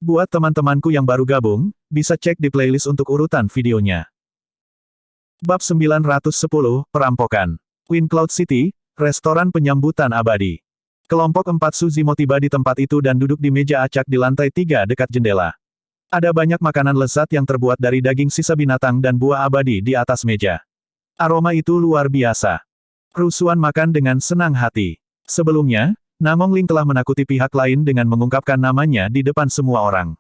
Buat teman-temanku yang baru gabung, bisa cek di playlist untuk urutan videonya. Bab 910, Perampokan. Wind Cloud City, restoran penyambutan abadi. Kelompok 4 Suzimo tiba di tempat itu dan duduk di meja acak di lantai 3 dekat jendela. Ada banyak makanan lezat yang terbuat dari daging sisa binatang dan buah abadi di atas meja. Aroma itu luar biasa. Rusuhan makan dengan senang hati. Sebelumnya, Namong Ling telah menakuti pihak lain dengan mengungkapkan namanya di depan semua orang.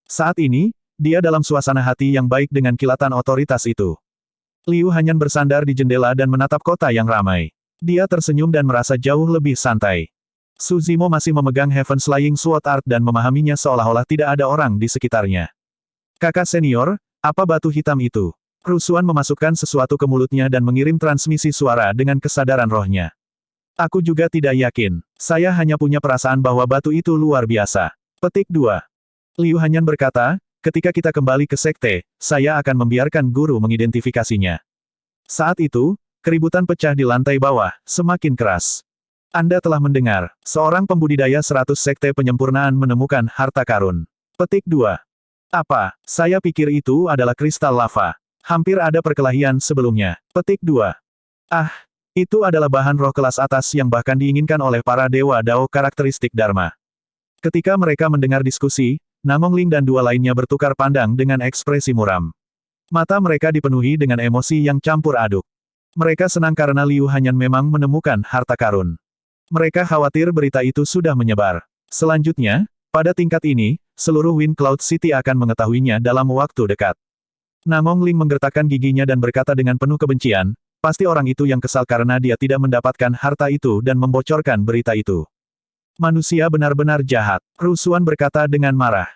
Saat ini, dia dalam suasana hati yang baik dengan kilatan otoritas itu. Liu Hanyan bersandar di jendela dan menatap kota yang ramai. Dia tersenyum dan merasa jauh lebih santai. Suzimo masih memegang Heaven's Flying Sword Art dan memahaminya seolah-olah tidak ada orang di sekitarnya. Kakak senior, apa batu hitam itu? Rusuhan memasukkan sesuatu ke mulutnya dan mengirim transmisi suara dengan kesadaran rohnya. Aku juga tidak yakin. Saya hanya punya perasaan bahwa batu itu luar biasa. Petik 2. Liu Hanyan berkata, ketika kita kembali ke sekte, saya akan membiarkan guru mengidentifikasinya. Saat itu, keributan pecah di lantai bawah, semakin keras. Anda telah mendengar, seorang pembudidaya 100 sekte penyempurnaan menemukan harta karun. Petik 2. Apa? Saya pikir itu adalah kristal lava. Hampir ada perkelahian sebelumnya. Petik 2. Ah, itu adalah bahan roh kelas atas yang bahkan diinginkan oleh para dewa Dao karakteristik Dharma. Ketika mereka mendengar diskusi, Namong Ling dan dua lainnya bertukar pandang dengan ekspresi muram. Mata mereka dipenuhi dengan emosi yang campur aduk. Mereka senang karena Liu Hanyan memang menemukan harta karun. Mereka khawatir berita itu sudah menyebar. Selanjutnya, pada tingkat ini, seluruh Wind Cloud City akan mengetahuinya dalam waktu dekat. Namong Ling menggertakkan giginya dan berkata dengan penuh kebencian, pasti orang itu yang kesal karena dia tidak mendapatkan harta itu dan membocorkan berita itu. Manusia benar-benar jahat. Rusuhan berkata dengan marah.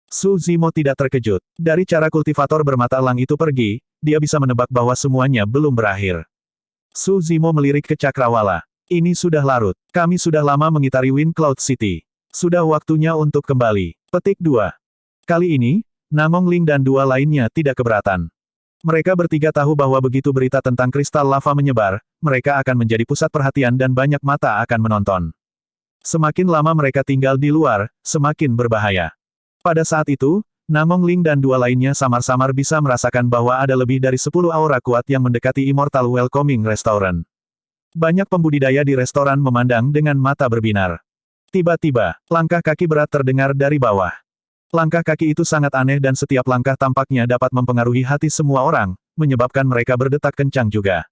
Suzimo tidak terkejut. Dari cara kultivator bermata elang itu pergi, dia bisa menebak bahwa semuanya belum berakhir. Suzimo melirik ke cakrawala. Ini sudah larut. Kami sudah lama mengitari Wind Cloud City. Sudah waktunya untuk kembali. Petik 2. Kali ini, Namong Ling dan dua lainnya tidak keberatan. Mereka bertiga tahu bahwa begitu berita tentang kristal lava menyebar, mereka akan menjadi pusat perhatian dan banyak mata akan menonton. Semakin lama mereka tinggal di luar, semakin berbahaya. Pada saat itu, Namong Ling dan dua lainnya samar-samar bisa merasakan bahwa ada lebih dari 10 aura kuat yang mendekati Immortal Welcoming Restaurant. Banyak pembudidaya di restoran memandang dengan mata berbinar. Tiba-tiba, langkah kaki berat terdengar dari bawah. Langkah kaki itu sangat aneh dan setiap langkah tampaknya dapat mempengaruhi hati semua orang, menyebabkan mereka berdetak kencang juga.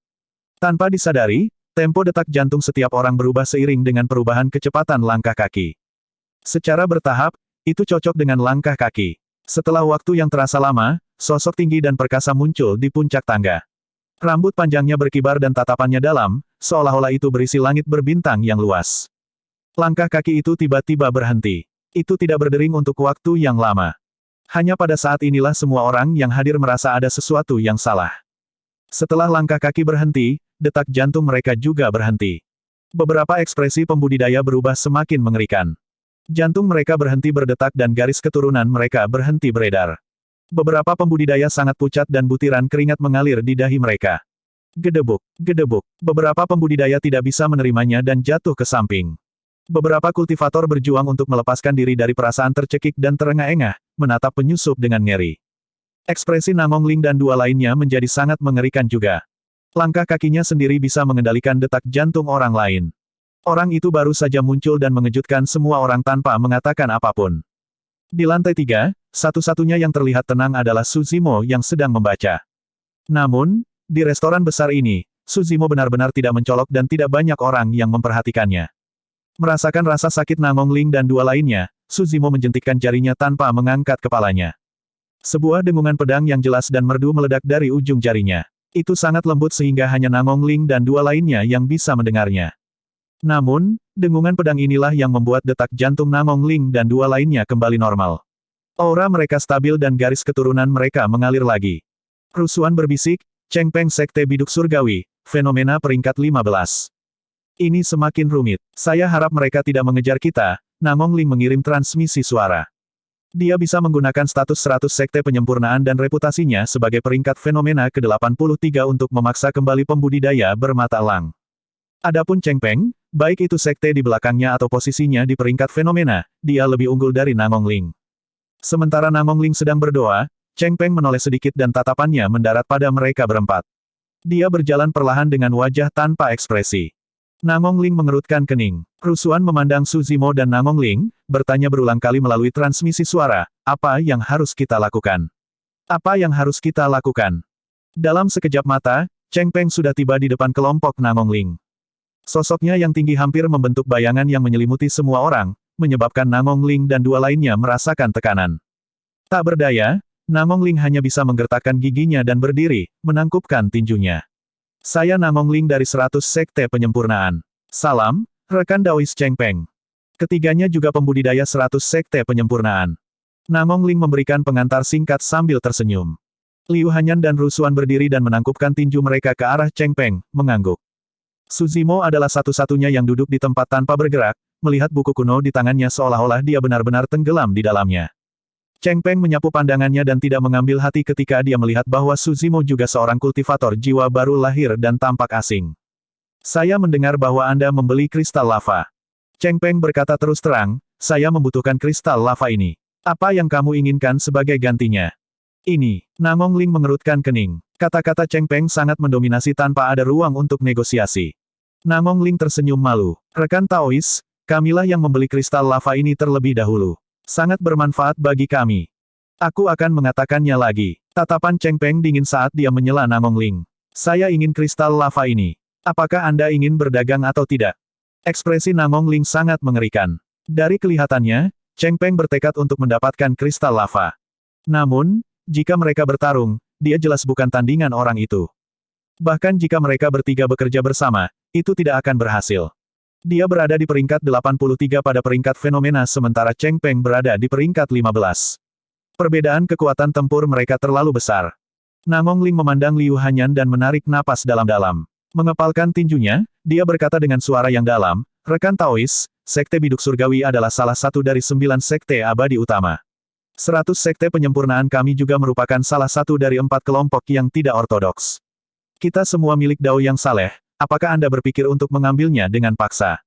Tanpa disadari, tempo detak jantung setiap orang berubah seiring dengan perubahan kecepatan langkah kaki. Secara bertahap, itu cocok dengan langkah kaki. Setelah waktu yang terasa lama, sosok tinggi dan perkasa muncul di puncak tangga. Rambut panjangnya berkibar dan tatapannya dalam, seolah-olah itu berisi langit berbintang yang luas. Langkah kaki itu tiba-tiba berhenti. Itu tidak berdering untuk waktu yang lama. Hanya pada saat inilah semua orang yang hadir merasa ada sesuatu yang salah. Setelah langkah kaki berhenti, detak jantung mereka juga berhenti. Beberapa ekspresi pembudidaya berubah semakin mengerikan. Jantung mereka berhenti berdetak dan garis keturunan mereka berhenti beredar. Beberapa pembudidaya sangat pucat dan butiran keringat mengalir di dahi mereka. Gedebuk, gedebuk. Beberapa pembudidaya tidak bisa menerimanya dan jatuh ke samping. Beberapa kultivator berjuang untuk melepaskan diri dari perasaan tercekik dan terengah-engah, menatap penyusup dengan ngeri. Ekspresi Namong Ling dan dua lainnya menjadi sangat mengerikan juga. Langkah kakinya sendiri bisa mengendalikan detak jantung orang lain. Orang itu baru saja muncul dan mengejutkan semua orang tanpa mengatakan apapun. Di lantai 3, satu-satunya yang terlihat tenang adalah Suzimo yang sedang membaca. Namun, di restoran besar ini, Suzimo benar-benar tidak mencolok dan tidak banyak orang yang memperhatikannya. Merasakan rasa sakit Namong Ling dan dua lainnya, Suzimo menjentikkan jarinya tanpa mengangkat kepalanya. Sebuah dengungan pedang yang jelas dan merdu meledak dari ujung jarinya. Itu sangat lembut sehingga hanya Namong Ling dan dua lainnya yang bisa mendengarnya. Namun, dengungan pedang inilah yang membuat detak jantung Namong Ling dan dua lainnya kembali normal. Aura mereka stabil dan garis keturunan mereka mengalir lagi. Rusuhan berbisik, Cheng Peng Sekte Biduk Surgawi, fenomena peringkat 15. Ini semakin rumit. Saya harap mereka tidak mengejar kita, Namong Ling mengirim transmisi suara. Dia bisa menggunakan status 100 sekte penyempurnaan dan reputasinya sebagai peringkat fenomena ke-83 untuk memaksa kembali pembudidaya bermata elang. Adapun Cheng Peng, baik itu sekte di belakangnya atau posisinya di peringkat fenomena, dia lebih unggul dari Namong Ling. Sementara Namong Ling sedang berdoa, Cheng Peng menoleh sedikit dan tatapannya mendarat pada mereka berempat. Dia berjalan perlahan dengan wajah tanpa ekspresi. Namong Ling mengerutkan kening. Rusuhan memandang Su Zimo dan Namong Ling, bertanya berulang kali melalui transmisi suara, apa yang harus kita lakukan? Apa yang harus kita lakukan? Dalam sekejap mata, Cheng Peng sudah tiba di depan kelompok Namong Ling. Sosoknya yang tinggi hampir membentuk bayangan yang menyelimuti semua orang, menyebabkan Namong Ling dan dua lainnya merasakan tekanan. Tak berdaya, Namong Ling hanya bisa menggertakkan giginya dan berdiri, menangkupkan tinjunya. Saya Namong Ling dari 100 Sekte Penyempurnaan. Salam, rekan Daois Cheng Peng. Ketiganya juga pembudidaya 100 Sekte Penyempurnaan. Namong Ling memberikan pengantar singkat sambil tersenyum. Liu Hanyan dan Rusuan berdiri dan menangkupkan tinju mereka ke arah Cheng Peng, mengangguk. Su Zimo adalah satu-satunya yang duduk di tempat tanpa bergerak, melihat buku kuno di tangannya seolah-olah dia benar-benar tenggelam di dalamnya. Cheng Peng menyapu pandangannya dan tidak mengambil hati ketika dia melihat bahwa Su Zimo juga seorang kultivator jiwa baru lahir dan tampak asing. Saya mendengar bahwa Anda membeli kristal lava. Cheng Peng berkata terus terang, saya membutuhkan kristal lava ini. Apa yang kamu inginkan sebagai gantinya? Ini. Namong Ling mengerutkan kening. Kata-kata Cheng Peng sangat mendominasi tanpa ada ruang untuk negosiasi. Namong Ling tersenyum malu. Rekan Taois, kamilah yang membeli kristal lava ini terlebih dahulu. Sangat bermanfaat bagi kami. Aku akan mengatakannya lagi. Tatapan Cheng Peng dingin saat dia menyela Namong Ling. Saya ingin kristal lava ini. Apakah Anda ingin berdagang atau tidak? Ekspresi Namong Ling sangat mengerikan. Dari kelihatannya, Cheng Peng bertekad untuk mendapatkan kristal lava. Namun, jika mereka bertarung, dia jelas bukan tandingan orang itu. Bahkan jika mereka bertiga bekerja bersama, itu tidak akan berhasil. Dia berada di peringkat 83 pada peringkat fenomena sementara Cheng Peng berada di peringkat 15. Perbedaan kekuatan tempur mereka terlalu besar. Namong Ling memandang Liu Hanyan dan menarik napas dalam-dalam. Mengepalkan tinjunya, dia berkata dengan suara yang dalam, rekan Taois, Sekte Biduk Surgawi adalah salah satu dari 9 sekte abadi utama. 100 sekte penyempurnaan kami juga merupakan salah satu dari 4 kelompok yang tidak ortodoks. Kita semua milik Dao yang saleh. Apakah Anda berpikir untuk mengambilnya dengan paksa?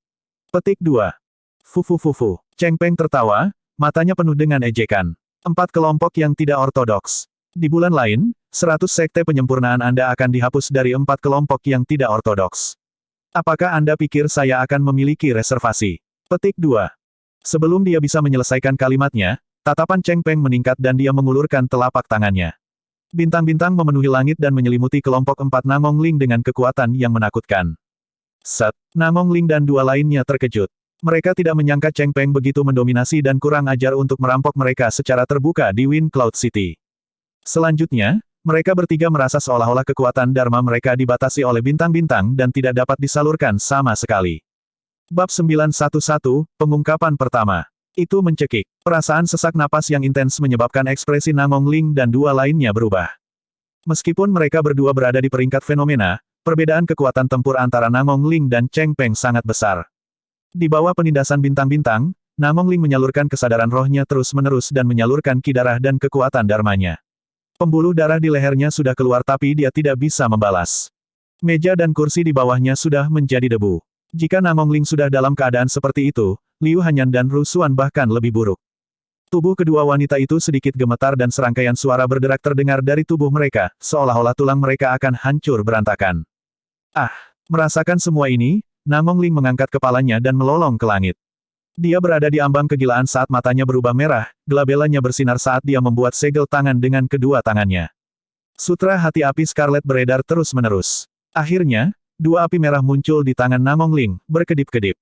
Petik 2. Fufu. Cheng Peng tertawa, matanya penuh dengan ejekan. 4 kelompok yang tidak ortodoks. Di bulan lain, 100 sekte penyempurnaan Anda akan dihapus dari 4 kelompok yang tidak ortodoks. Apakah Anda pikir saya akan memiliki reservasi? Petik 2. Sebelum dia bisa menyelesaikan kalimatnya, tatapan Cheng Peng meningkat dan dia mengulurkan telapak tangannya. Bintang-bintang memenuhi langit dan menyelimuti kelompok 4 Namong Ling dengan kekuatan yang menakutkan. Set, Namong Ling dan dua lainnya terkejut. Mereka tidak menyangka Cheng Peng begitu mendominasi dan kurang ajar untuk merampok mereka secara terbuka di Wind Cloud City. Selanjutnya, mereka bertiga merasa seolah-olah kekuatan Dharma mereka dibatasi oleh bintang-bintang dan tidak dapat disalurkan sama sekali. Bab 911, Pengungkapan Pertama. Itu mencekik. Perasaan sesak napas yang intens menyebabkan ekspresi Namong Ling dan dua lainnya berubah. Meskipun mereka berdua berada di peringkat fenomena, perbedaan kekuatan tempur antara Namong Ling dan Cheng Peng sangat besar. Di bawah penindasan bintang-bintang, Namong Ling menyalurkan kesadaran rohnya terus-menerus dan menyalurkan ki darah dan kekuatan dharmanya. Pembuluh darah di lehernya sudah keluar tapi dia tidak bisa membalas. Meja dan kursi di bawahnya sudah menjadi debu. Jika Namong Ling sudah dalam keadaan seperti itu, Liu Hanyan dan Rusuan bahkan lebih buruk. Tubuh kedua wanita itu sedikit gemetar dan serangkaian suara berderak terdengar dari tubuh mereka, seolah-olah tulang mereka akan hancur berantakan. Ah! Merasakan semua ini, Namong Ling mengangkat kepalanya dan melolong ke langit. Dia berada di ambang kegilaan saat matanya berubah merah, gelabelanya bersinar saat dia membuat segel tangan dengan kedua tangannya. Sutra hati api Scarlet beredar terus-menerus. Akhirnya, dua api merah muncul di tangan Namong Ling, berkedip-kedip.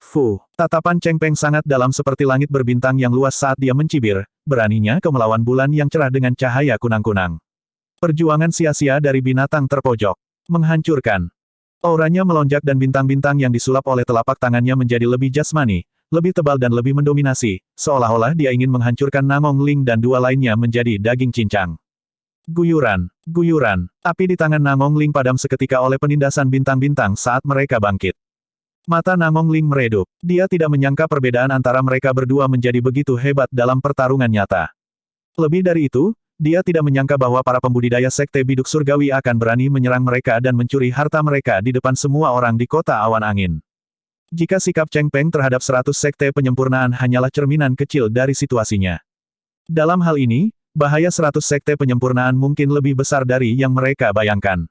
Fu, tatapan Cheng Peng sangat dalam seperti langit berbintang yang luas saat dia mencibir, beraninya ke melawan bulan yang cerah dengan cahaya kunang-kunang. Perjuangan sia-sia dari binatang terpojok. Menghancurkan. Auranya melonjak dan bintang-bintang yang disulap oleh telapak tangannya menjadi lebih jasmani, lebih tebal dan lebih mendominasi, seolah-olah dia ingin menghancurkan Namong Ling dan dua lainnya menjadi daging cincang. Guyuran. Api di tangan Namong Ling padam seketika oleh penindasan bintang-bintang saat mereka bangkit. Mata Namong Ling meredup. Dia tidak menyangka perbedaan antara mereka berdua menjadi begitu hebat dalam pertarungan nyata. Lebih dari itu, dia tidak menyangka bahwa para pembudidaya Sekte Biduk Surgawi akan berani menyerang mereka dan mencuri harta mereka di depan semua orang di kota awan angin. Jika sikap Cheng Peng terhadap 100 Sekte Penyempurnaan hanyalah cerminan kecil dari situasinya. Dalam hal ini, bahaya 100 sekte penyempurnaan mungkin lebih besar dari yang mereka bayangkan.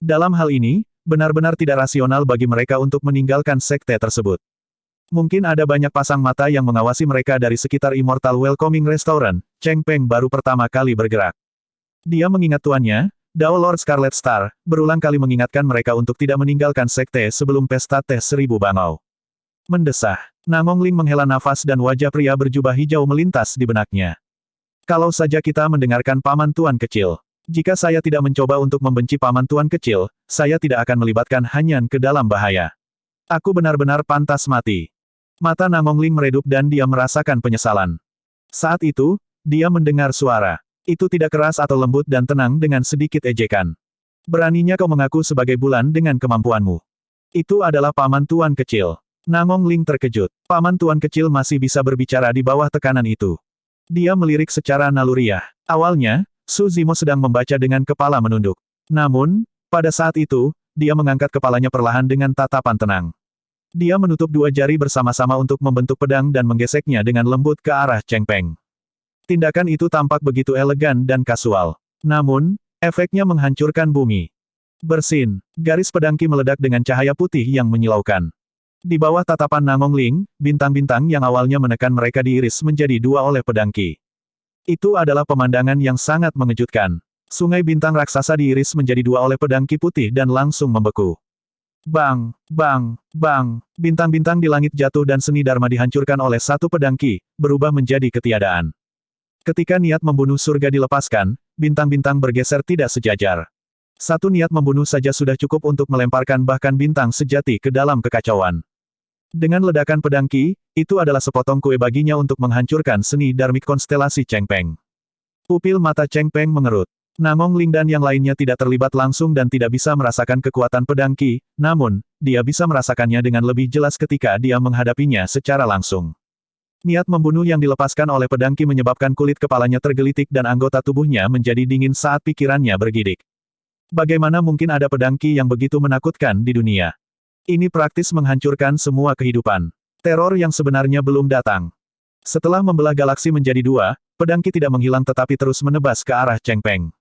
Dalam hal ini, benar-benar tidak rasional bagi mereka untuk meninggalkan sekte tersebut. Mungkin ada banyak pasang mata yang mengawasi mereka dari sekitar Immortal Welcoming Restaurant. Cheng Peng baru pertama kali bergerak. Dia mengingat tuannya, Dao Lord Scarlet Star, berulang kali mengingatkan mereka untuk tidak meninggalkan sekte sebelum pesta teh 1000 bangau. Mendesah. Nangong Ling menghela nafas dan wajah pria berjubah hijau melintas di benaknya. Kalau saja kita mendengarkan paman tuan kecil. Jika saya tidak mencoba untuk membenci paman tuan kecil, saya tidak akan melibatkan Hanyan ke dalam bahaya. Aku benar-benar pantas mati. Mata Nangong Ling meredup dan dia merasakan penyesalan. Saat itu, dia mendengar suara. Itu tidak keras atau lembut dan tenang dengan sedikit ejekan. Beraninya kau mengaku sebagai bulan dengan kemampuanmu. Itu adalah paman tuan kecil. Nangong Ling terkejut. Paman tuan kecil masih bisa berbicara di bawah tekanan itu. Dia melirik secara naluriah. Awalnya, Su Zimo sedang membaca dengan kepala menunduk. Namun, pada saat itu, dia mengangkat kepalanya perlahan dengan tatapan tenang. Dia menutup dua jari bersama-sama untuk membentuk pedang dan menggeseknya dengan lembut ke arah Cheng Peng. Tindakan itu tampak begitu elegan dan kasual. Namun, efeknya menghancurkan bumi. Bersin, garis pedang Qi meledak dengan cahaya putih yang menyilaukan. Di bawah tatapan Nangong Ling, bintang-bintang yang awalnya menekan mereka diiris menjadi dua oleh pedang Qi. Itu adalah pemandangan yang sangat mengejutkan. Sungai bintang raksasa diiris menjadi dua oleh pedang Qi putih dan langsung membeku. Bang, bang, bang, bintang-bintang di langit jatuh dan seni Dharma dihancurkan oleh satu pedang Qi, berubah menjadi ketiadaan. Ketika niat membunuh surga dilepaskan, bintang-bintang bergeser tidak sejajar. Satu niat membunuh saja sudah cukup untuk melemparkan bahkan bintang sejati ke dalam kekacauan. Dengan ledakan pedang Qi, itu adalah sepotong kue baginya untuk menghancurkan seni dharmik konstelasi Cheng Peng. Pupil mata Cheng Peng mengerut. Nangong Ling dan yang lainnya tidak terlibat langsung dan tidak bisa merasakan kekuatan pedang Qi, namun, dia bisa merasakannya dengan lebih jelas ketika dia menghadapinya secara langsung. Niat membunuh yang dilepaskan oleh pedang Qi menyebabkan kulit kepalanya tergelitik dan anggota tubuhnya menjadi dingin saat pikirannya bergidik. Bagaimana mungkin ada pedang Qi yang begitu menakutkan di dunia? Ini praktis menghancurkan semua kehidupan. Teror yang sebenarnya belum datang. Setelah membelah galaksi menjadi dua, pedang Qi tidak menghilang tetapi terus menebas ke arah Cheng Peng.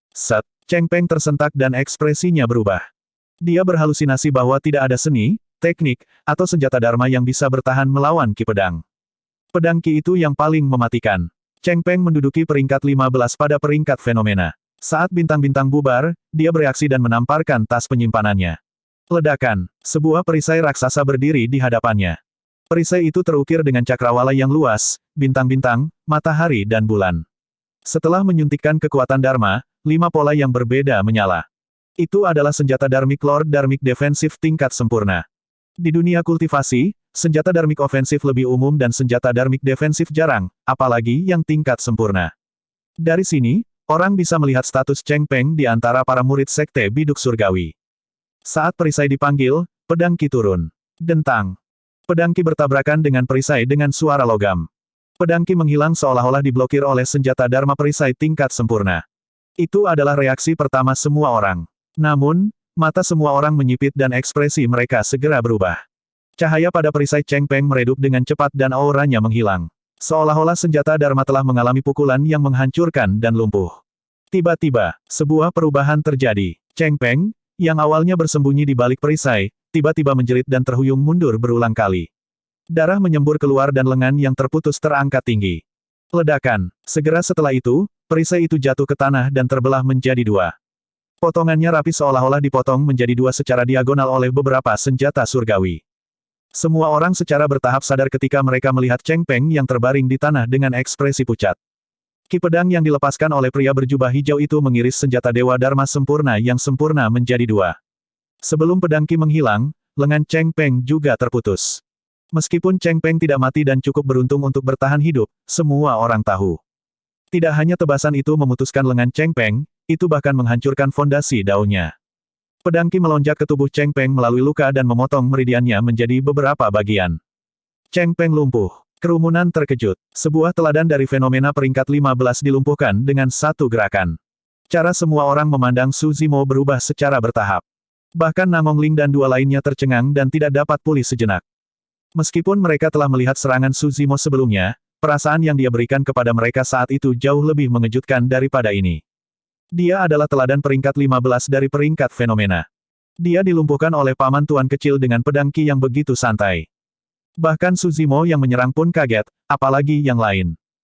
Set, Cheng Peng tersentak dan ekspresinya berubah. Dia berhalusinasi bahwa tidak ada seni, teknik, atau senjata Dharma yang bisa bertahan melawan Qi pedang. Pedang Qi itu yang paling mematikan. Cheng Peng menduduki peringkat 15 pada peringkat fenomena. Saat bintang-bintang bubar, dia bereaksi dan menamparkan tas penyimpanannya. Ledakan, sebuah perisai raksasa berdiri di hadapannya. Perisai itu terukir dengan cakrawala yang luas, bintang-bintang, matahari dan bulan. Setelah menyuntikkan kekuatan Dharma, 5 pola yang berbeda menyala. Itu adalah senjata Dharmic Lord Dharmic Defensif tingkat sempurna. Di dunia kultivasi, senjata Dharmic Ofensif lebih umum dan senjata Dharmic Defensif jarang, apalagi yang tingkat sempurna. Dari sini, orang bisa melihat status Cheng Peng di antara para murid sekte biduk surgawi. Saat perisai dipanggil, pedang Qi turun. Dentang. Pedang Qi bertabrakan dengan perisai dengan suara logam. Pedang Qi menghilang seolah-olah diblokir oleh senjata Dharma perisai tingkat sempurna. Itu adalah reaksi pertama semua orang. Namun, mata semua orang menyipit dan ekspresi mereka segera berubah. Cahaya pada perisai Cheng Peng meredup dengan cepat dan auranya menghilang. Seolah-olah senjata Dharma telah mengalami pukulan yang menghancurkan dan lumpuh. Tiba-tiba, sebuah perubahan terjadi. Cheng Peng, yang awalnya bersembunyi di balik perisai, tiba-tiba menjerit dan terhuyung mundur berulang kali. Darah menyembur keluar dan lengan yang terputus terangkat tinggi. Ledakan. Segera setelah itu, perisai itu jatuh ke tanah dan terbelah menjadi dua. Potongannya rapi seolah-olah dipotong menjadi dua secara diagonal oleh beberapa senjata surgawi. Semua orang secara bertahap sadar ketika mereka melihat Cheng Peng yang terbaring di tanah dengan ekspresi pucat. Qi pedang yang dilepaskan oleh pria berjubah hijau itu mengiris senjata Dewa Dharma sempurna yang sempurna menjadi dua. Sebelum pedang Qi menghilang, lengan Cheng Peng juga terputus. Meskipun Cheng Peng tidak mati dan cukup beruntung untuk bertahan hidup, semua orang tahu. Tidak hanya tebasan itu memutuskan lengan Cheng Peng, itu bahkan menghancurkan fondasi daunnya. Pedang Qi melonjak ke tubuh Cheng Peng melalui luka dan memotong meridiannya menjadi beberapa bagian. Cheng Peng lumpuh. Kerumunan terkejut. Sebuah teladan dari fenomena peringkat 15 dilumpuhkan dengan satu gerakan. Cara semua orang memandang Su Zimo berubah secara bertahap. Bahkan Nangong Ling dan dua lainnya tercengang dan tidak dapat pulih sejenak. Meskipun mereka telah melihat serangan Su Zimo sebelumnya, perasaan yang dia berikan kepada mereka saat itu jauh lebih mengejutkan daripada ini. Dia adalah teladan peringkat 15 dari peringkat fenomena. Dia dilumpuhkan oleh paman tuan kecil dengan pedang Ki yang begitu santai. Bahkan Suzimo yang menyerang pun kaget, apalagi yang lain.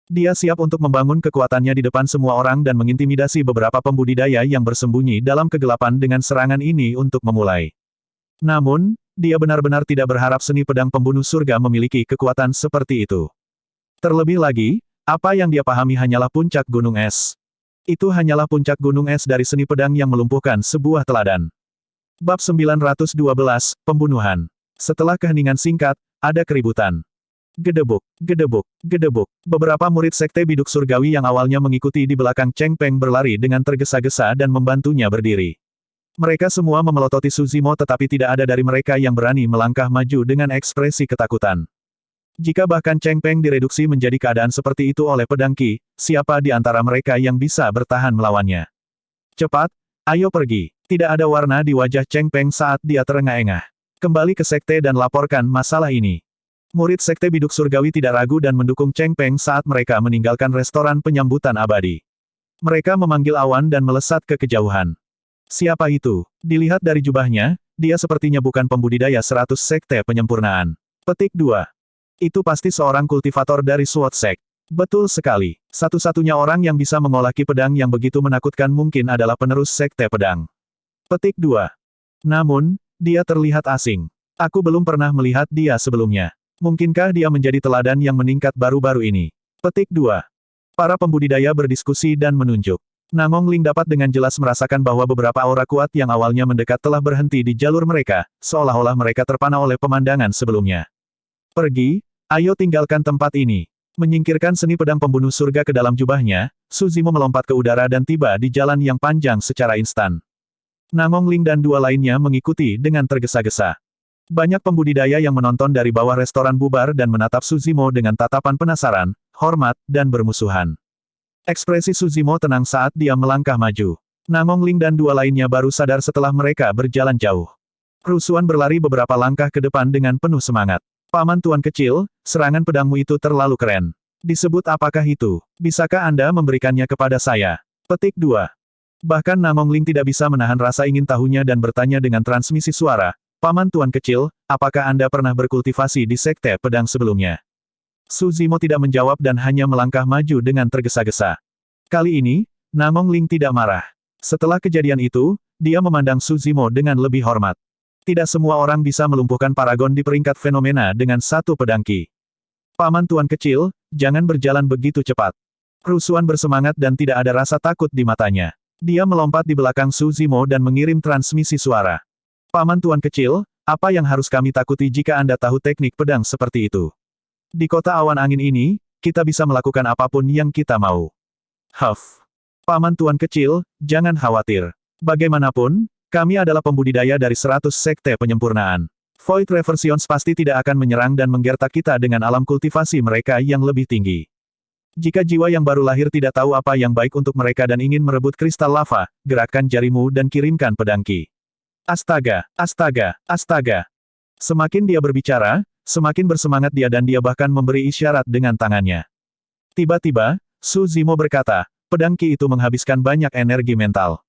Dia siap untuk membangun kekuatannya di depan semua orang dan mengintimidasi beberapa pembudidaya yang bersembunyi dalam kegelapan dengan serangan ini untuk memulai. Namun, dia benar-benar tidak berharap seni pedang pembunuh surga memiliki kekuatan seperti itu. Terlebih lagi, apa yang dia pahami hanyalah puncak gunung es. Itu hanyalah puncak gunung es dari seni pedang yang melumpuhkan sebuah teladan. Bab 912, Pembunuhan. Setelah keheningan singkat, ada keributan. Gedebuk, gedebuk, gedebuk. Beberapa murid sekte biduk surgawi yang awalnya mengikuti di belakang Cheng Peng berlari dengan tergesa-gesa dan membantunya berdiri. Mereka semua memelototi Suzimo tetapi tidak ada dari mereka yang berani melangkah maju dengan ekspresi ketakutan. Jika bahkan Cheng Peng direduksi menjadi keadaan seperti itu oleh pedang Ki, siapa di antara mereka yang bisa bertahan melawannya? Cepat, ayo pergi. Tidak ada warna di wajah Cheng Peng saat dia terengah-engah. Kembali ke sekte dan laporkan masalah ini. Murid sekte biduk surgawi tidak ragu dan mendukung Cheng Peng saat mereka meninggalkan restoran penyambutan abadi. Mereka memanggil awan dan melesat ke kejauhan. Siapa itu? Dilihat dari jubahnya, dia sepertinya bukan pembudidaya 100 sekte penyempurnaan. Petik 2. Itu pasti seorang kultivator dari Sword Sect. Betul sekali. Satu-satunya orang yang bisa mengolah ki pedang yang begitu menakutkan mungkin adalah penerus sekte pedang. Petik 2. Namun, dia terlihat asing. Aku belum pernah melihat dia sebelumnya. Mungkinkah dia menjadi teladan yang meningkat baru-baru ini? Petik 2. Para pembudidaya berdiskusi dan menunjuk. Nangong Ling dapat dengan jelas merasakan bahwa beberapa aura kuat yang awalnya mendekat telah berhenti di jalur mereka, seolah-olah mereka terpana oleh pemandangan sebelumnya. Pergi, ayo tinggalkan tempat ini. Menyingkirkan seni pedang pembunuh surga ke dalam jubahnya, Suzimo melompat ke udara dan tiba di jalan yang panjang secara instan. Nangong Ling dan dua lainnya mengikuti dengan tergesa-gesa. Banyak pembudidaya yang menonton dari bawah restoran bubar dan menatap Suzimo dengan tatapan penasaran, hormat, dan bermusuhan. Ekspresi Suzimo tenang saat dia melangkah maju. Nangong Ling dan dua lainnya baru sadar setelah mereka berjalan jauh. Rusuhan berlari beberapa langkah ke depan dengan penuh semangat. Paman Tuan Kecil, serangan pedangmu itu terlalu keren. Disebut apakah itu? Bisakah Anda memberikannya kepada saya? Petik 2. Bahkan Nangong Ling tidak bisa menahan rasa ingin tahunya dan bertanya dengan transmisi suara. Paman Tuan Kecil, apakah Anda pernah berkultivasi di sekte pedang sebelumnya? Suzimo tidak menjawab dan hanya melangkah maju dengan tergesa-gesa. Kali ini, Nangong Ling tidak marah. Setelah kejadian itu, dia memandang Suzimo dengan lebih hormat. Tidak semua orang bisa melumpuhkan paragon di peringkat fenomena dengan satu pedang Ki. Paman Tuan Kecil, jangan berjalan begitu cepat. Rusuhan bersemangat dan tidak ada rasa takut di matanya. Dia melompat di belakang Suzimo dan mengirim transmisi suara. Paman Tuan Kecil, apa yang harus kami takuti jika Anda tahu teknik pedang seperti itu? Di kota awan angin ini, kita bisa melakukan apapun yang kita mau. Huff. Paman Tuan Kecil, jangan khawatir. Bagaimanapun, kami adalah pembudidaya dari 100 sekte penyempurnaan. Void Reversions pasti tidak akan menyerang dan menggertak kita dengan alam kultivasi mereka yang lebih tinggi. Jika jiwa yang baru lahir tidak tahu apa yang baik untuk mereka dan ingin merebut kristal lava, gerakkan jarimu dan kirimkan pedang Ki. Astaga, astaga, astaga. Semakin dia berbicara, semakin bersemangat dia dan dia bahkan memberi isyarat dengan tangannya. Tiba-tiba, Suzimo berkata, pedang Ki itu menghabiskan banyak energi mental.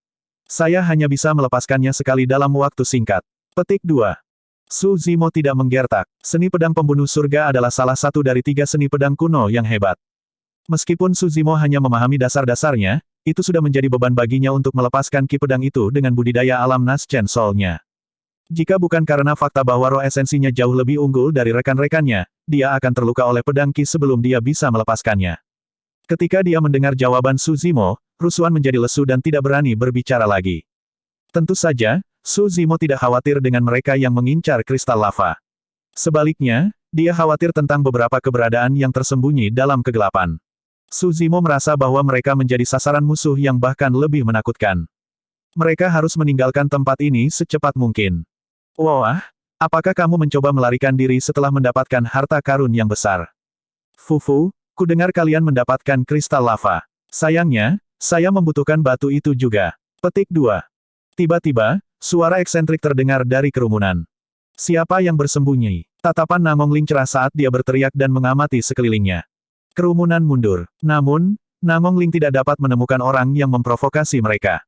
Saya hanya bisa melepaskannya sekali dalam waktu singkat. Petik 2. Suzimo tidak menggertak. Seni pedang pembunuh surga adalah salah satu dari 3 seni pedang kuno yang hebat. Meskipun Suzimo hanya memahami dasar-dasarnya, itu sudah menjadi beban baginya untuk melepaskan ki pedang itu dengan budidaya alam Naschen Soul-nya. Jika bukan karena fakta bahwa roh esensinya jauh lebih unggul dari rekan-rekannya, dia akan terluka oleh pedang ki sebelum dia bisa melepaskannya. Ketika dia mendengar jawaban Suzimo, rusuhan menjadi lesu dan tidak berani berbicara lagi. Tentu saja, Suzimo tidak khawatir dengan mereka yang mengincar kristal lava. Sebaliknya, dia khawatir tentang beberapa keberadaan yang tersembunyi dalam kegelapan. Suzimo merasa bahwa mereka menjadi sasaran musuh yang bahkan lebih menakutkan. Mereka harus meninggalkan tempat ini secepat mungkin. Wah, apakah kamu mencoba melarikan diri setelah mendapatkan harta karun yang besar? Fufu, kudengar kalian mendapatkan kristal lava. Sayangnya, saya membutuhkan batu itu juga. Petik 2. Tiba-tiba, suara eksentrik terdengar dari kerumunan. Siapa yang bersembunyi? Tatapan Nangong Ling cerah saat dia berteriak dan mengamati sekelilingnya. Kerumunan mundur. Namun, Nangongling tidak dapat menemukan orang yang memprovokasi mereka.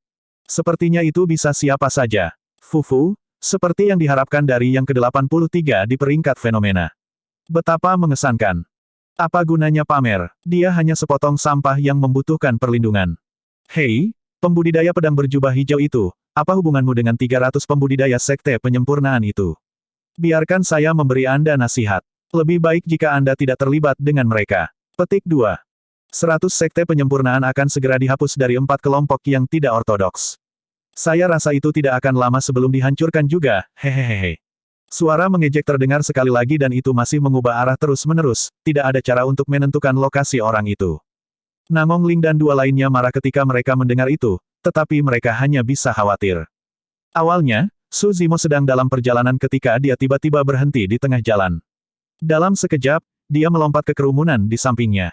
Sepertinya itu bisa siapa saja. Fufu, seperti yang diharapkan dari yang ke-83 di peringkat fenomena. Betapa mengesankan. Apa gunanya pamer? Dia hanya sepotong sampah yang membutuhkan perlindungan. Hei, pembudidaya pedang berjubah hijau itu, apa hubunganmu dengan 300 pembudidaya sekte penyempurnaan itu? Biarkan saya memberi Anda nasihat. Lebih baik jika Anda tidak terlibat dengan mereka. Petik 2. 100 sekte penyempurnaan akan segera dihapus dari 4 kelompok yang tidak ortodoks. Saya rasa itu tidak akan lama sebelum dihancurkan juga, hehehe. Suara mengejek terdengar sekali lagi dan itu masih mengubah arah terus-menerus, tidak ada cara untuk menentukan lokasi orang itu. Nangongling dan dua lainnya marah ketika mereka mendengar itu, tetapi mereka hanya bisa khawatir. Awalnya, Su Zimo sedang dalam perjalanan ketika dia tiba-tiba berhenti di tengah jalan. Dalam sekejap, dia melompat ke kerumunan di sampingnya.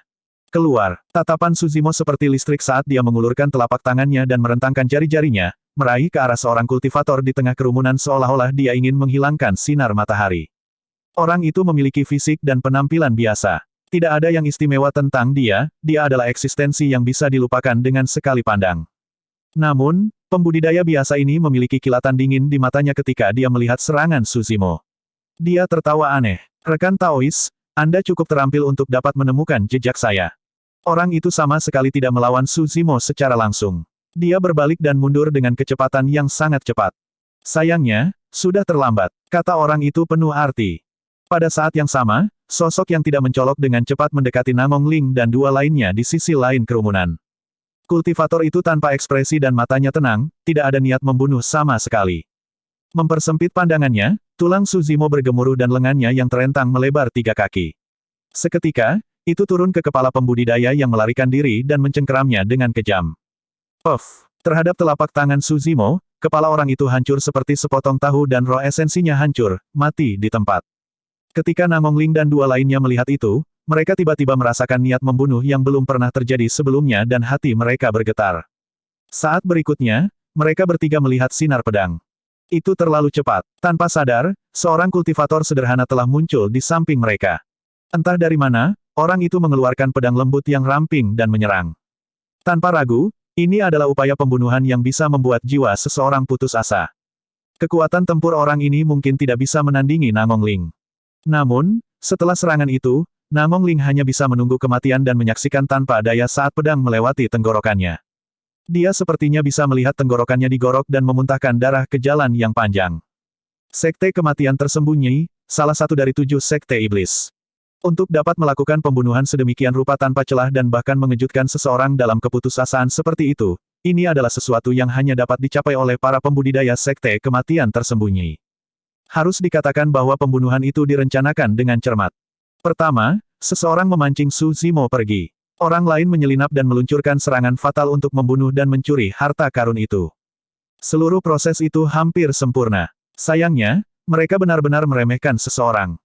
Keluar, tatapan Su Zimo seperti listrik saat dia mengulurkan telapak tangannya dan merentangkan jari-jarinya, meraih ke arah seorang kultivator di tengah kerumunan seolah-olah dia ingin menghilangkan sinar matahari. Orang itu memiliki fisik dan penampilan biasa. Tidak ada yang istimewa tentang dia adalah eksistensi yang bisa dilupakan dengan sekali pandang. Namun, pembudidaya biasa ini memiliki kilatan dingin di matanya ketika dia melihat serangan Su Zimo. Dia tertawa aneh. Rekan Taois, Anda cukup terampil untuk dapat menemukan jejak saya. Orang itu sama sekali tidak melawan Su Zimo secara langsung. Dia berbalik dan mundur dengan kecepatan yang sangat cepat. Sayangnya, sudah terlambat, kata orang itu penuh arti. Pada saat yang sama, sosok yang tidak mencolok dengan cepat mendekati Nangongling dan dua lainnya di sisi lain kerumunan. Kultivator itu tanpa ekspresi dan matanya tenang, tidak ada niat membunuh sama sekali. Mempersempit pandangannya, tulang Su Zimo bergemuruh dan lengannya yang terentang melebar 3 kaki. Seketika, itu turun ke kepala pembudidaya yang melarikan diri dan mencengkeramnya dengan kejam. Puff! Terhadap telapak tangan Su Zimo, kepala orang itu hancur seperti sepotong tahu dan roh esensinya hancur, mati di tempat. Ketika Nangongling dan dua lainnya melihat itu, mereka tiba-tiba merasakan niat membunuh yang belum pernah terjadi sebelumnya dan hati mereka bergetar. Saat berikutnya, mereka bertiga melihat sinar pedang. Itu terlalu cepat. Tanpa sadar, seorang kultivator sederhana telah muncul di samping mereka. Entah dari mana, orang itu mengeluarkan pedang lembut yang ramping dan menyerang. Tanpa ragu, ini adalah upaya pembunuhan yang bisa membuat jiwa seseorang putus asa. Kekuatan tempur orang ini mungkin tidak bisa menandingi Nangongling. Namun, setelah serangan itu, Nangongling hanya bisa menunggu kematian dan menyaksikan tanpa daya saat pedang melewati tenggorokannya. Dia sepertinya bisa melihat tenggorokannya digorok dan memuntahkan darah ke jalan yang panjang. Sekte kematian tersembunyi, salah satu dari 7 sekte iblis. Untuk dapat melakukan pembunuhan sedemikian rupa tanpa celah dan bahkan mengejutkan seseorang dalam keputusasaan seperti itu, ini adalah sesuatu yang hanya dapat dicapai oleh para pembudidaya sekte kematian tersembunyi. Harus dikatakan bahwa pembunuhan itu direncanakan dengan cermat. Pertama, seseorang memancing Su Zimo pergi. Orang lain menyelinap dan meluncurkan serangan fatal untuk membunuh dan mencuri harta karun itu. Seluruh proses itu hampir sempurna. Sayangnya, mereka benar-benar meremehkan seseorang.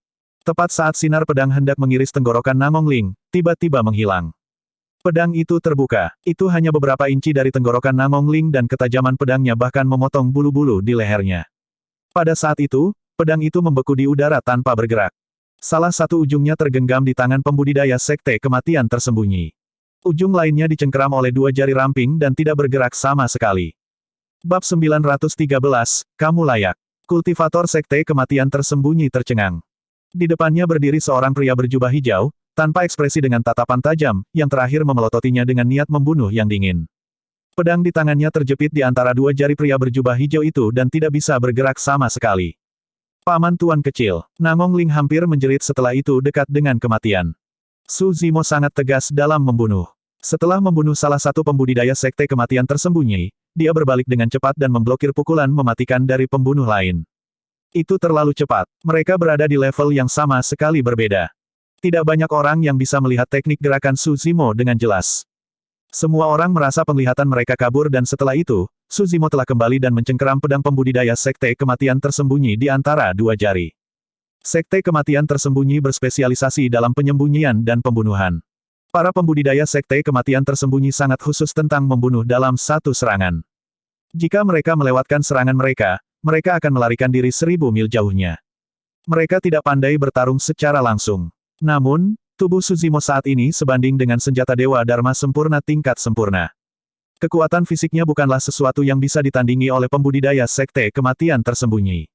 Tepat saat sinar pedang hendak mengiris tenggorokan Nangongling, tiba-tiba menghilang. Pedang itu terbuka. Itu hanya beberapa inci dari tenggorokan Nangongling dan ketajaman pedangnya bahkan memotong bulu-bulu di lehernya. Pada saat itu, pedang itu membeku di udara tanpa bergerak. Salah satu ujungnya tergenggam di tangan pembudidaya sekte kematian tersembunyi. Ujung lainnya dicengkeram oleh 2 jari ramping dan tidak bergerak sama sekali. Bab 913, kamu layak. Kultivator sekte kematian tersembunyi tercengang. Di depannya berdiri seorang pria berjubah hijau, tanpa ekspresi dengan tatapan tajam, yang terakhir memelototinya dengan niat membunuh yang dingin. Pedang di tangannya terjepit di antara 2 jari pria berjubah hijau itu dan tidak bisa bergerak sama sekali. Paman tuan kecil, Nangongling hampir menjerit setelah itu dekat dengan kematian. Su Zimo sangat tegas dalam membunuh. Setelah membunuh salah satu pembudidaya sekte kematian tersembunyi, dia berbalik dengan cepat dan memblokir pukulan mematikan dari pembunuh lain. Itu terlalu cepat. Mereka berada di level yang sama sekali berbeda. Tidak banyak orang yang bisa melihat teknik gerakan Su Zimo dengan jelas. Semua orang merasa penglihatan mereka kabur dan setelah itu, Su Zimo telah kembali dan mencengkeram pedang pembudidaya sekte kematian tersembunyi di antara 2 jari. Sekte kematian tersembunyi berspesialisasi dalam penyembunyian dan pembunuhan. Para pembudidaya sekte kematian tersembunyi sangat khusus tentang membunuh dalam satu serangan. Jika mereka melewatkan serangan mereka, mereka akan melarikan diri 1000 mil jauhnya. Mereka tidak pandai bertarung secara langsung. Namun, Tubuh Suzimo saat ini sebanding dengan senjata Dewa Dharma sempurna tingkat sempurna. Kekuatan fisiknya bukanlah sesuatu yang bisa ditandingi oleh pembudidaya Sekte Kematian Tersembunyi.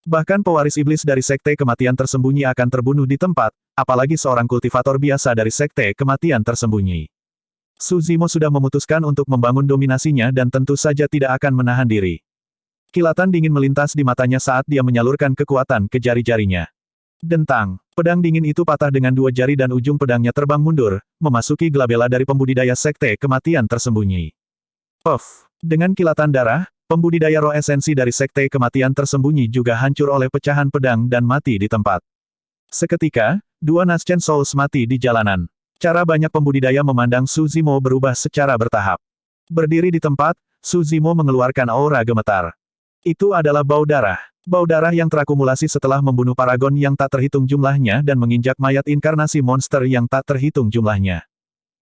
Bahkan pewaris iblis dari Sekte Kematian Tersembunyi akan terbunuh di tempat, apalagi seorang kultivator biasa dari Sekte Kematian Tersembunyi. Suzimo sudah memutuskan untuk membangun dominasinya dan tentu saja tidak akan menahan diri. Kilatan dingin melintas di matanya saat dia menyalurkan kekuatan ke jari-jarinya. Dentang, pedang dingin itu patah dengan dua jari dan ujung pedangnya terbang mundur, memasuki glabella dari pembudidaya Sekte Kematian Tersembunyi. Puff! Dengan kilatan darah, pembudidaya roh esensi dari Sekte Kematian Tersembunyi juga hancur oleh pecahan pedang dan mati di tempat. Seketika, dua Naschen Souls mati di jalanan. Cara banyak pembudidaya memandang Suzimo berubah secara bertahap. Berdiri di tempat, Suzimo mengeluarkan aura gemetar. Itu adalah bau darah. Bau darah yang terakumulasi setelah membunuh paragon yang tak terhitung jumlahnya dan menginjak mayat inkarnasi monster yang tak terhitung jumlahnya.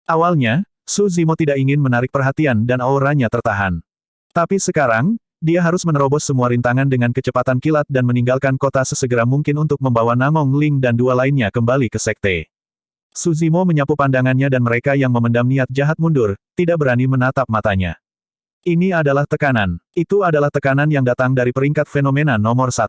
Awalnya, Suzimo tidak ingin menarik perhatian dan auranya tertahan. Tapi sekarang, dia harus menerobos semua rintangan dengan kecepatan kilat dan meninggalkan kota sesegera mungkin untuk membawa Namong Ling dan dua lainnya kembali ke sekte. Suzimo menyapu pandangannya dan mereka yang memendam niat jahat mundur, tidak berani menatap matanya. Ini adalah tekanan. Itu adalah tekanan yang datang dari peringkat fenomena nomor 1.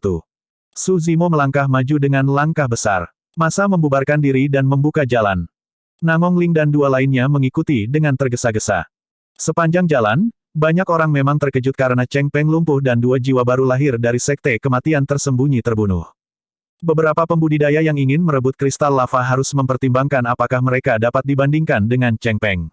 Suzimo melangkah maju dengan langkah besar. Masa membubarkan diri dan membuka jalan. Namong Ling dan dua lainnya mengikuti dengan tergesa-gesa. Sepanjang jalan, banyak orang memang terkejut karena Cheng Peng lumpuh dan dua jiwa baru lahir dari Sekte Kematian Tersembunyi terbunuh. Beberapa pembudidaya yang ingin merebut kristal lava harus mempertimbangkan apakah mereka dapat dibandingkan dengan Cheng Peng.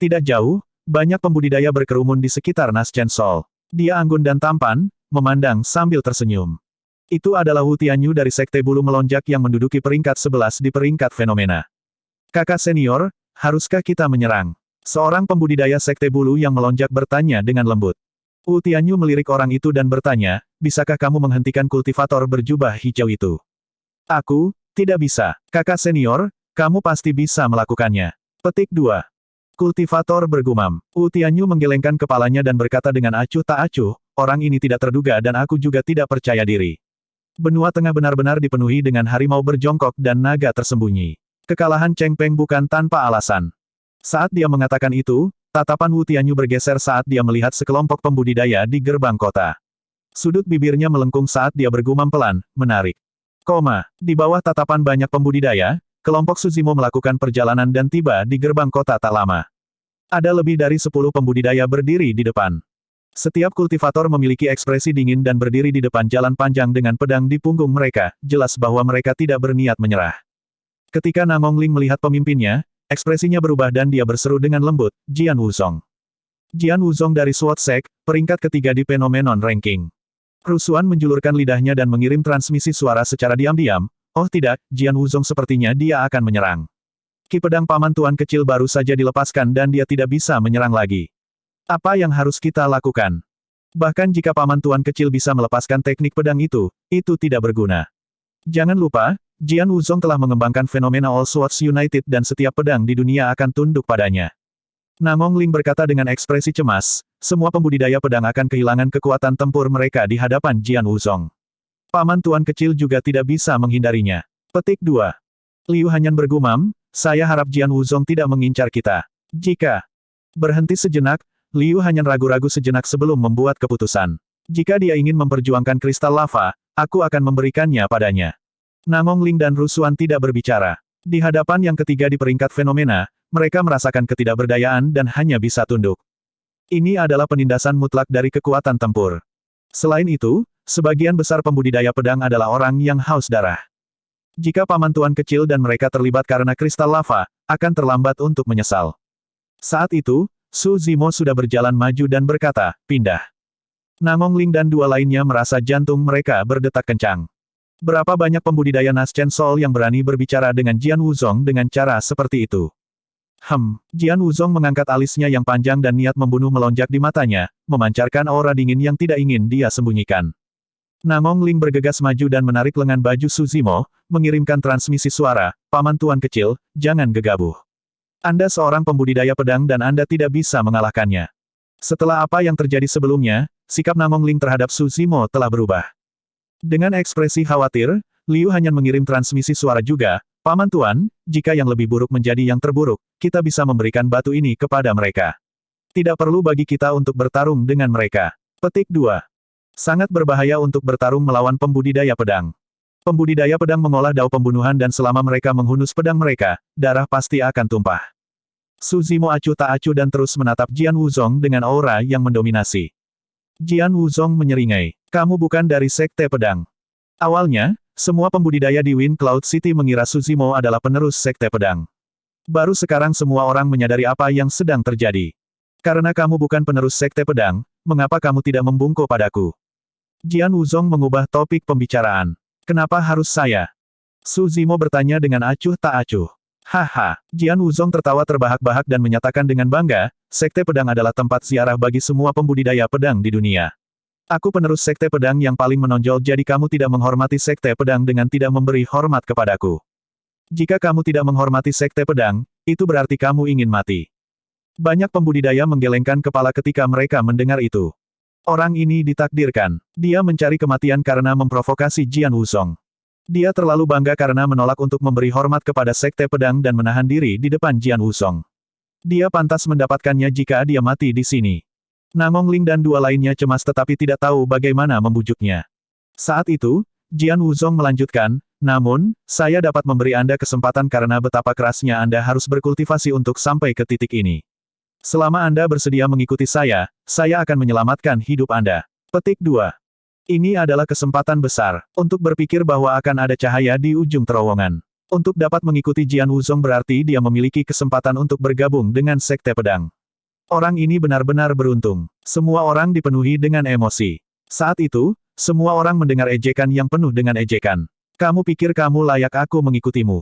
Tidak jauh, banyak pembudidaya berkerumun di sekitar Naschen Soul. Dia anggun dan tampan, memandang sambil tersenyum. Itu adalah Wu Tianyu dari Sekte Bulu Melonjak yang menduduki peringkat 11 di peringkat fenomena. Kakak senior, haruskah kita menyerang? Seorang pembudidaya Sekte Bulu yang melonjak bertanya dengan lembut. Wu Tianyu melirik orang itu dan bertanya, bisakah kamu menghentikan kultivator berjubah hijau itu? Aku, tidak bisa. Kakak senior, kamu pasti bisa melakukannya. Petik 2. Kultivator bergumam. Wu Tianyu menggelengkan kepalanya dan berkata dengan acuh tak acuh, orang ini tidak terduga dan aku juga tidak percaya diri. Benua tengah benar-benar dipenuhi dengan harimau berjongkok dan naga tersembunyi. Kekalahan Cheng Peng bukan tanpa alasan. Saat dia mengatakan itu, tatapan Wu Tianyu bergeser saat dia melihat sekelompok pembudidaya di gerbang kota. Sudut bibirnya melengkung saat dia bergumam pelan, menarik. Di bawah tatapan banyak pembudidaya, kelompok Suzimo melakukan perjalanan dan tiba di gerbang kota tak lama. Ada lebih dari 10 pembudidaya berdiri di depan. Setiap kultivator memiliki ekspresi dingin dan berdiri di depan jalan panjang dengan pedang di punggung mereka, jelas bahwa mereka tidak berniat menyerah. Ketika Namong Ling melihat pemimpinnya, ekspresinya berubah dan dia berseru dengan lembut, Jian Wuzong. Jian Wuzong dari Sword Sect, peringkat ketiga di Phenomenon Ranking. Rusuhan menjulurkan lidahnya dan mengirim transmisi suara secara diam-diam, oh tidak, Jian Wuzong sepertinya dia akan menyerang. Ki pedang paman tuan kecil baru saja dilepaskan dan dia tidak bisa menyerang lagi. Apa yang harus kita lakukan? Bahkan jika paman tuan kecil bisa melepaskan teknik pedang itu tidak berguna. Jangan lupa, Jian Wuzong telah mengembangkan fenomena All Swords United dan setiap pedang di dunia akan tunduk padanya. Namong Ling berkata dengan ekspresi cemas, semua pembudidaya pedang akan kehilangan kekuatan tempur mereka di hadapan Jian Wuzong. Paman tuan kecil juga tidak bisa menghindarinya. Petik 2. Liu Hanyan bergumam, saya harap Jian Wuzong tidak mengincar kita. Jika berhenti sejenak, Liu Hanyan ragu-ragu sejenak sebelum membuat keputusan. Jika dia ingin memperjuangkan kristal lava, aku akan memberikannya padanya. Namong Ling dan Rusuan tidak berbicara. Di hadapan yang ketiga di peringkat fenomena, mereka merasakan ketidakberdayaan dan hanya bisa tunduk. Ini adalah penindasan mutlak dari kekuatan tempur. Selain itu, sebagian besar pembudidaya pedang adalah orang yang haus darah. Jika paman tuan kecil dan mereka terlibat karena kristal lava, akan terlambat untuk menyesal. Saat itu, Su Zimo sudah berjalan maju dan berkata, pindah. Namong Ling dan dua lainnya merasa jantung mereka berdetak kencang. Berapa banyak pembudidaya Naschen Soul yang berani berbicara dengan Jian Wuzong dengan cara seperti itu? Jian Wuzong mengangkat alisnya yang panjang dan niat membunuh melonjak di matanya, memancarkan aura dingin yang tidak ingin dia sembunyikan. Namong Ling bergegas maju dan menarik lengan baju Su Zimo, mengirimkan transmisi suara, paman tuan kecil, jangan gegabah. Anda seorang pembudidaya pedang dan Anda tidak bisa mengalahkannya. Setelah apa yang terjadi sebelumnya, sikap Namong Ling terhadap Su Zimo telah berubah. Dengan ekspresi khawatir, Liu Hanyan mengirim transmisi suara juga, Paman Tuan, jika yang lebih buruk menjadi yang terburuk, kita bisa memberikan batu ini kepada mereka. Tidak perlu bagi kita untuk bertarung dengan mereka. Petik 2. Sangat berbahaya untuk bertarung melawan pembudidaya pedang. Pembudidaya pedang mengolah dao pembunuhan dan selama mereka menghunus pedang mereka, darah pasti akan tumpah. Su Zimo acuh tak acuh dan terus menatap Jian Wuzong dengan aura yang mendominasi. Jian Wuzong menyeringai. Kamu bukan dari sekte pedang. Awalnya, semua pembudidaya di Wind Cloud City mengira Su Zimo adalah penerus sekte pedang. Baru sekarang semua orang menyadari apa yang sedang terjadi. Karena kamu bukan penerus sekte pedang, mengapa kamu tidak membungkuk padaku? Jian Wuzong mengubah topik pembicaraan. Kenapa harus saya? Su Zimo bertanya dengan acuh tak acuh. Haha, Jian Wuzong tertawa terbahak-bahak dan menyatakan dengan bangga, sekte pedang adalah tempat ziarah bagi semua pembudidaya pedang di dunia. Aku penerus sekte pedang yang paling menonjol jadi kamu tidak menghormati sekte pedang dengan tidak memberi hormat kepadaku. Jika kamu tidak menghormati sekte pedang, itu berarti kamu ingin mati. Banyak pembudidaya menggelengkan kepala ketika mereka mendengar itu. Orang ini ditakdirkan. Dia mencari kematian karena memprovokasi Jian Wuzong. Dia terlalu bangga karena menolak untuk memberi hormat kepada sekte pedang dan menahan diri di depan Jian Wuzong. Dia pantas mendapatkannya jika dia mati di sini. Nangong Ling dan dua lainnya cemas tetapi tidak tahu bagaimana membujuknya. Saat itu, Jian Wuzong melanjutkan, namun, saya dapat memberi Anda kesempatan karena betapa kerasnya Anda harus berkultivasi untuk sampai ke titik ini. Selama Anda bersedia mengikuti saya akan menyelamatkan hidup Anda. Petik 2. Ini adalah kesempatan besar, untuk berpikir bahwa akan ada cahaya di ujung terowongan. Untuk dapat mengikuti Jian Wuzong berarti dia memiliki kesempatan untuk bergabung dengan sekte pedang. Orang ini benar-benar beruntung. Semua orang dipenuhi dengan emosi. Saat itu, semua orang mendengar ejekan yang penuh dengan ejekan. Kamu pikir kamu layak aku mengikutimu?